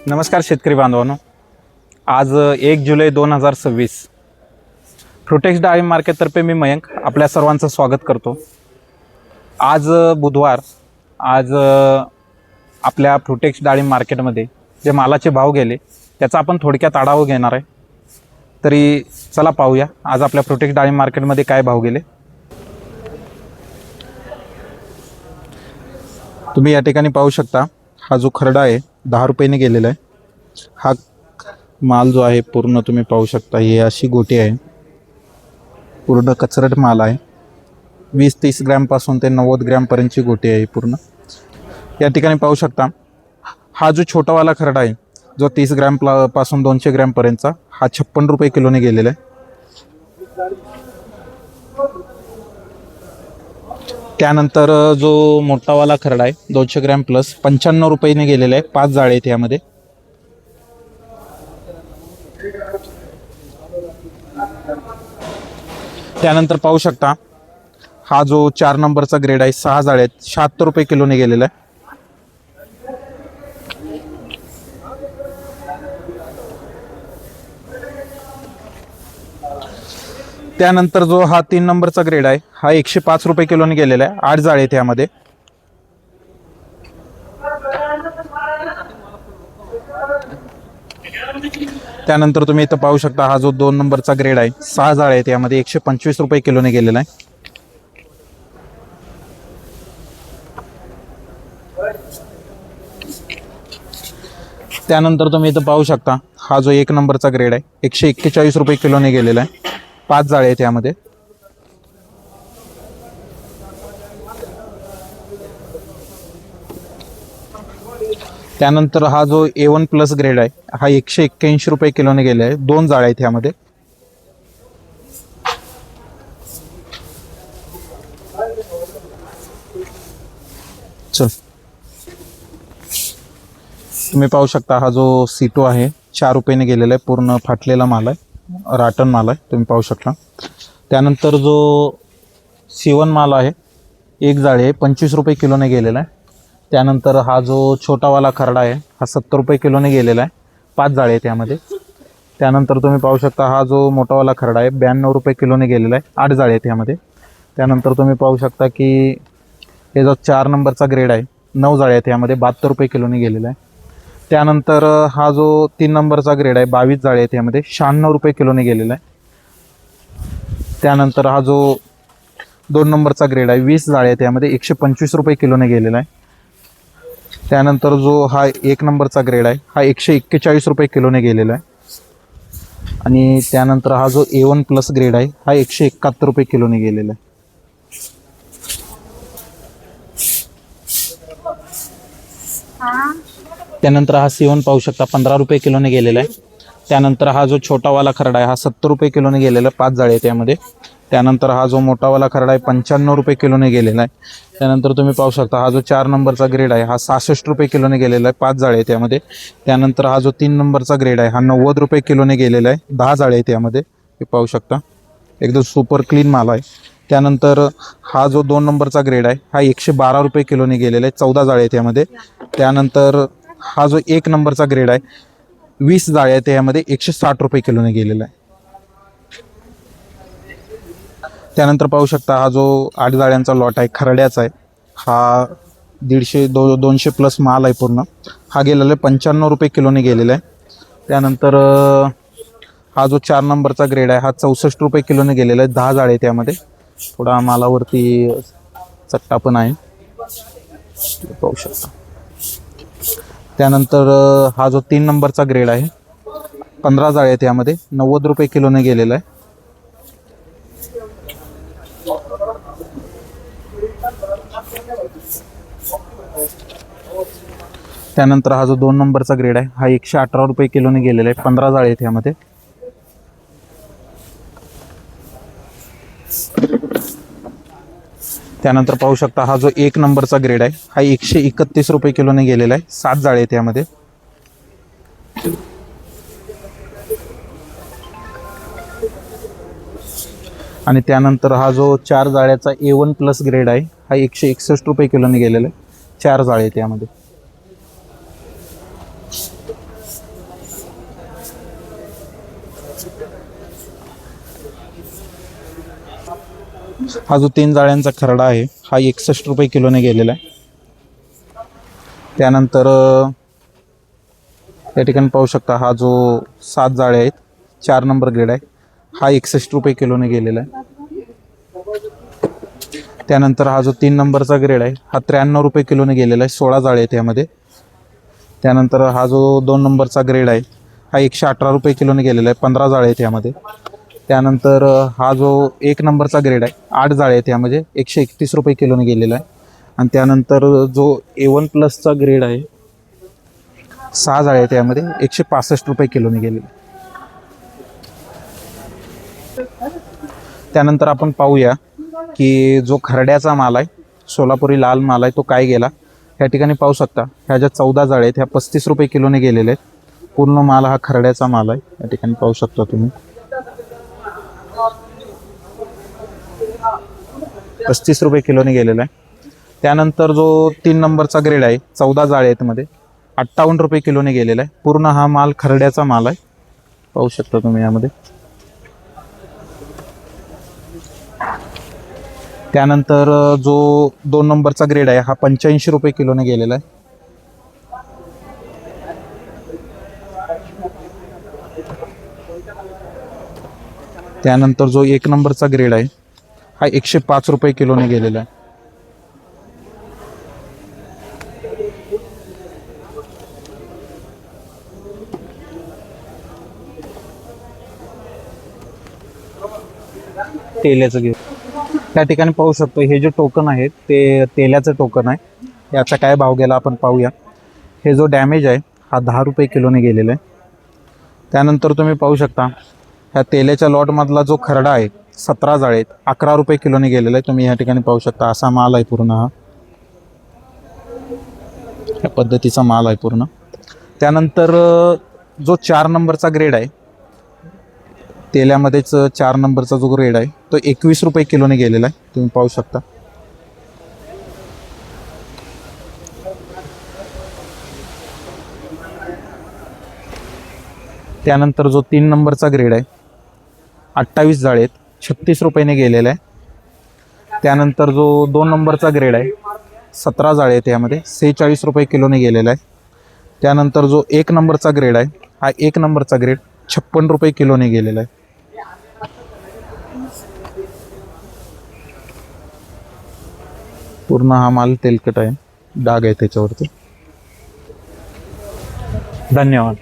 नमस्कार शेतकरी बांधवांनो, आज 1 जुलै 2026 फ्रुटेक्स डाळिंब मार्केटतर्फे मी मयंक आपल्या सर्वांचं स्वागत करतो। आज बुधवार, आज आपल्या फ्रुटेक्स डाळिंब मार्केटमध्ये जे मालाचे भाव गेले त्याचा आपण थोडक्यात आढावा घेणार आहे। तरी चला पाहूया आज आपल्या फ्रुटेक्स डाळिंब मार्केटमध्ये काय भाव गेले। तुम्ही या ठिकाणी पाहू शकता, हा जो खरडा आहे 10 रुपयाने गेलेला आहे। हा माल जो आहे पूर्ण तुम्ही पाहू शकता, ही अशी गोटी आहे, पूर्ण कचरट माल आहे। 20-30 ग्रॅमपासून ते 90 ग्रॅमपर्यंतची गोटी आहे पूर्ण। या ठिकाणी पाहू शकता, हा जो छोटावाला खरडा आहे जो 30 ग्रॅम पासून 200 ग्रॅमपर्यंतचा, हा 56 रुपये किलोने गेलेला आहे। त्यानंतर जो मोठावाला खरडा आहे 200 ग्रॅम प्लस 95 रुपयाने गेलेला आहे। 5 जाळे आहेत यामध्ये। त्यानंतर पाहू शकता, हा जो 4 नंबरचा ग्रेड आहे 6 जाळे आहेत, 76 रुपये किलोने गेलेला आहे। त्यानंतर जो हा 3 नंबरचा ग्रेड आहे हा 105 रुपये किलोने गेलेला आहे। 8 जाळे आहेत यामध्ये। त्यानंतर तुम्ही इथं पाहू शकता, हा जो 2 नंबरचा ग्रेड आहे 6 जाळे आहेत यामध्ये, 125 रुपये किलोने गेलेला आहे। त्यानंतर तुम्ही इथं पाहू शकता, हा जो 1 नंबरचा ग्रेड आहे 141 रुपये किलोने गेलेला आहे। 5 जाळे आहेत यामध्ये। त्यानंतर हा जो A1 प्लस ग्रेड आहे हा 181 रुपये किलोने गेला आहे। 2 जाळे आहेत यामध्ये। चल, तुम्ही पाहू शकता, हा जो सीटो आहे 4 रुपयाने गेलेला आहे। पूर्ण फाटलेला माल आहे, राटन माल आहे, तुम्ही पाहू शकता। त्यानंतर जो C1 माल आहे 1 जाळे आहे 25 रुपये किलोने गेलेला आहे। त्यानंतर हा जो छोटावाला खरडा आहे हा 70 रुपये किलोने गेलेला आहे। 5 जाळे आहेत यामध्ये। त्यानंतर तुम्ही पाहू शकता, हा जो मोठावाला खरडा आहे 92 रुपये किलोने गेलेला आहे। 8 जाळे आहेत यामध्ये। त्यानंतर तुम्ही पाहू शकता की हे जो 4 नंबरचा ग्रेड आहे 9 जाळे आहेत यामध्ये, 72 रुपये किलोने गेलेला आहे। त्यानंतर हा जो 3 नंबरचा ग्रेड आहे 22 जाळे आहेत यामध्ये, 96 रुपये किलोने गेलेला आहे। त्यानंतर हा जो 2 नंबरचा ग्रेड आहे 20 जाळे आहेत यामध्ये, 125 रुपये किलोने गेलेला आहे। त्यानंतर जो हा 1 नंबरचा ग्रेड आहे हा 141 रुपये किलोने गेलेला आहे। आणि त्यानंतर हा जो A1 प्लस ग्रेड आहे हा 171 रुपये किलोने गेलेला आहे। त्यानंतर हा C1 पाहू शकता 15 रुपये किलोने गेलेला आहे। त्यानंतर हा जो छोटावाला खरडा आहे हा 70 रुपये किलोने गेलेला आहे। 5 जाळे आहेत यामध्ये। त्यानंतर हा जो मोठावाला खरडा आहे 95 रुपये किलोने गेलेला आहे। त्यानंतर तुम्ही पाहू शकता, हा जो 4 नंबरचा ग्रेड आहे हा 66 रुपये किलोने गेलेला आहे। 5 जाळे आहेत यामध्ये। त्यानंतर हा जो 3 नंबरचा ग्रेड आहे हा 90 रुपये किलोने गेलेला आहे। 10 जाळे आहेत यामध्ये, हे पाहू शकता, एकदम सुपर क्लीन माल आहे। त्यानंतर हा जो 2 नंबरचा ग्रेड आहे हा 112 रुपये किलोने गेलेला आहे। 14 जाळे आहेत यामध्ये। त्यानंतर हा जो 1 नंबरचा ग्रेड आहे 20 जाळे आहेत यामध्ये, 160 रुपये किलोने गेलेला आहे। त्यानंतर पाहू शकता, हा जो 8 जाळ्यांचा लॉट आहे खरड्याचा आहे, हा 150-200 प्लस माल आहे पूर्ण। हा गेलेला आहे 95 रुपये किलोने गेलेला आहे। त्यानंतर हा जो 4 नंबरचा ग्रेड आहे हा 64 रुपये किलोने गेलेला आहे। 10 जाळे त्यामध्ये, थोडा मालावरती चट्टा पण आहे, पाहू शकता। त्यानंतर हा जो 3 नंबरचा ग्रेड आहे 15 जाळे आहेत यामध्ये, 90 रुपये किलोने गेलेला आहे। त्यानंतर हा जो 2 नंबरचा ग्रेड आहे हा 118 रुपये किलोने गेलेला आहे। 15 जाळे आहेत यामध्ये। त्यानंतर पाहू शकता, हा जो 1 नंबरचा ग्रेड आहे हा 131 रुपये किलोने गेलेला आहे। 7 जाळे आहेत यामध्ये। आणि त्यानंतर हा जो 4 जाळ्याचा A1 प्लस ग्रेड आहे हा 161 रुपये किलोने गेलेला आहे। 4 जाळे त्यामध्ये। हा जो 3 जाळ्यांचा खरडा आहे हा 61 रुपये किलोने गेलेला आहे. त्यानंतर या ठिकाणी पाहू शकता हा जो 7 जाळे आहेत 4 नंबर ग्रेड आहे हा 61 रुपये किलोने गेलेला आहे. त्यानंतर हा जो 3 नंबरचा ग्रेड आहे हा 93 रुपये किलोने गेलेला आहे. 16 जाळे आहेत यामध्ये. त्यानंतर हा जो 2 नंबरचा ग्रेड आहे हा 118 रुपये किलोने गेलेला आहे. 15 जाळे आहेत यामध्ये. त्यानंतर हा जो 1 नंबरचा ग्रेड आहे 8 जाळे आहेत यामध्ये 131 रुपये किलोने गेलेला आहे. आणि त्यानंतर जो A1 प्लसचा ग्रेड आहे 6 जाळे आहेत यामध्ये 165 रुपये किलोने गेलेले. त्यानंतर आपण पाहूया की जो खरड्याचा माल आहे सोलापुरी लाल माल आहे तो काय गेला. ह्या ठिकाणी पाहू शकता ह्या ज्या 14 जाळे आहेत ह्या 35 रुपये किलोने गेलेले आहेत. पूर्ण माल हा खरड्याचा माल आहे. या ठिकाणी पाहू शकता तुम्ही 35 रुपये किलोने गेलेला आहे. त्यानंतर जो 3 नंबरचा ग्रेड आहे 14 जाळे आहेत मध्ये 58 रुपये किलोने गेलेला आहे. पूर्ण हा माल खरड्याचा माल आहे. पाहू शकता तुम्ही यामध्ये. त्यानंतर जो 2 नंबरचा ग्रेड आहे हा 85 रुपये किलोने गेलेला आहे. त्यानंतर जो 1 नंबरचा ग्रेड आहे हा 105 रुपये किलोने गेलेला आहे. तेल्याचं घेऊ. त्या ठिकाणी पाहू शकतो हे जे टोकन आहे ते तेल्याचं टोकन आहे. याचा काय भाव गेला आपण पाहूया. हे जो डॅमेज आहे हा 10 रुपये किलोने गेलेला आहे. त्यानंतर तुम्ही पाहू शकता ह्या तेल्याच्या लॉटमधला जो खरडा आहे 17 जाळे आहेत 11 रुपये किलोने गेलेला आहे. तुम्ही या ठिकाणी पाहू शकता असा माल आहे पूर्ण हा. या पद्धतीचा माल आहे पूर्ण. त्यानंतर जो 4 नंबरचा ग्रेड आहे तेल्यामध्येच 4 नंबरचा जो ग्रेड आहे तो 21 रुपये किलोने गेलेला आहे. तुम्ही पाहू शकता. त्यानंतर जो 3 नंबरचा ग्रेड आहे 28 जाळे आहेत 36 रुपयाने गेलेला आहे. त्यानंतर जो 2 नंबरचा ग्रेड आहे 17 जाळे आहेत यामध्ये 46 रुपये किलोने गेलेला आहे. त्यानंतर जो 1 नंबरचा ग्रेड आहे हा 1 नंबरचा ग्रेड 56 रुपये किलोने गेलेला आहे. पूर्ण हा माल तेलकट आहे. डाग आहे त्याच्यावरती. धन्यवाद.